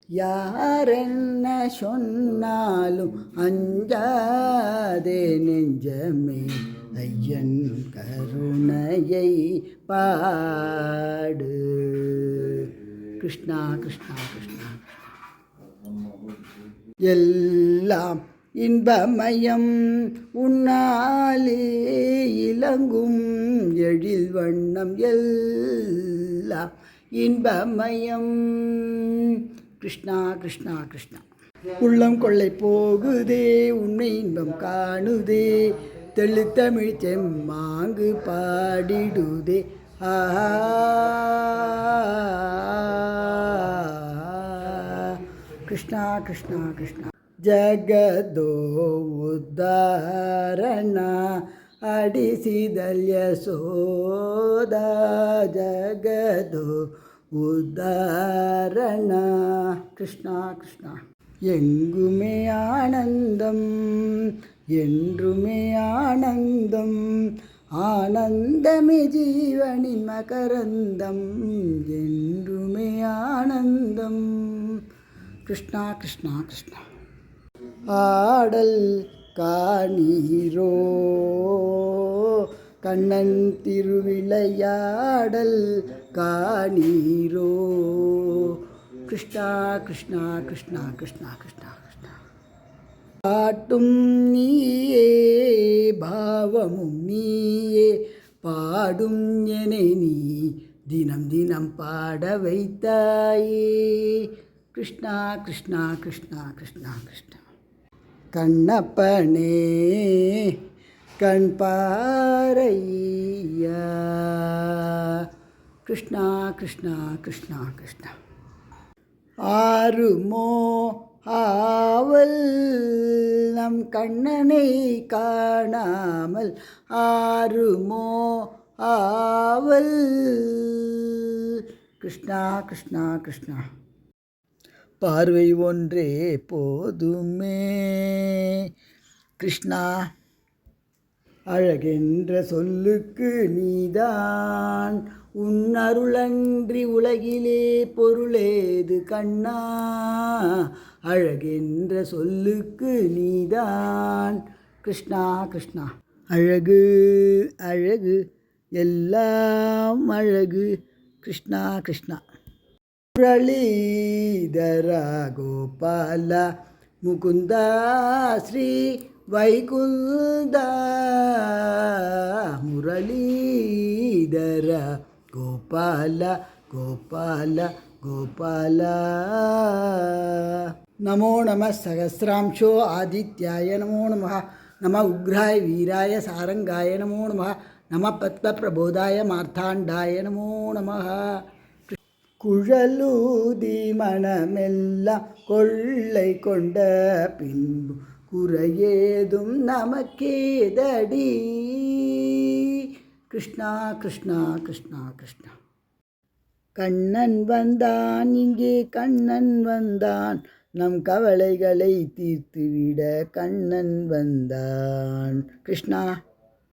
யாரென்ன சொன்னாலும் அஞ்சாதே நெஞ்சமே ஐயன் கருணையை பாடு. கிருஷ்ணா கிருஷ்ணா கிருஷ்ணா. எல்லாம் இன்பமயம் உன்னாலே இலங்கும் எழில் வண்ணம் எல்லாம் இன்பமயம். கிருஷ்ணா கிருஷ்ணா கிருஷ்ணா. உள்ளம் கொள்ளை போகுதே உன்னை இன்பம் காணுதே தெளித்தமிழ் செம்மாங்கு பாடிடுதே. கிருஷ்ணா கிருஷ்ணா கிருஷ்ணா. ಜಗದೋ ಉದ್ಧಾರಣ ಅಡಿಸಿದಲ್ಯ ಸೋದ ಜಗದೋ உதாரண. கிருஷ்ணா கிருஷ்ணா. எங்குமே ஆனந்தம் என்றுமே ஆனந்தம் ஆனந்தமே ஜீவனின் மகரந்தம் என்றுமே ஆனந்தம். கிருஷ்ணா கிருஷ்ணா கிருஷ்ணா. ஆடல் காணீரோ கண்ணன் திருவிளையாடல் காணீரோ. கிருஷ்ணா கிருஷ்ணா கிருஷ்ணா கிருஷ்ணா கிருஷ்ணா கிருஷ்ணா. பாட்டும் நீயே பாவமும் நீயே பாடும் எனை நீ தினம் தினம் பாட வைத்தாயே. கிருஷ்ணா கிருஷ்ணா கிருஷ்ணா கிருஷ்ணா கிருஷ்ணா. கண்ணப்பனே கண் பாரையா. கிருஷ்ணா கிருஷ்ணா கிருஷ்ணா கிருஷ்ணா. ஆறுமோ ஆவல் நம் கண்ணனை காணாமல் ஆறுமோ ஆவல். கிருஷ்ணா கிருஷ்ணா கிருஷ்ணா. பார்வை ஒன்றே போதுமே. கிருஷ்ணா. அழகென்ற சொல்லுக்கு நீதான் உன் அருளன்றி உலகிலே பொருளேது கண்ணா. அழகென்ற சொல்லுக்கு நீதான். கிருஷ்ணா கிருஷ்ணா. அழகு அழகு எல்லாம் அழகு. கிருஷ்ணா கிருஷ்ணா. முரளீதர கோபால முகுந்த ஸ்ரீ வைகுந்த முரளீதர கோபால கோபால கோபால. நமோ நம சகசிராம்சோ ஆதித்யாய நமோ நம. நம உக்ராய வீராய சாரங்காய நமோ நம. நம பத்ம பிரபோதாய மார்த்தாண்டாய நமோ நம. குழலூதி மனமெல்லாம் கொள்ளை கொண்ட பின்பு குறையேதும் நமக்கேதடி. கிருஷ்ணா கிருஷ்ணா கிருஷ்ணா கிருஷ்ணா. கண்ணன் வந்தான் இங்கே கண்ணன் வந்தான் நம் கவலைகளை தீர்த்துவிட கண்ணன் வந்தான். கிருஷ்ணா.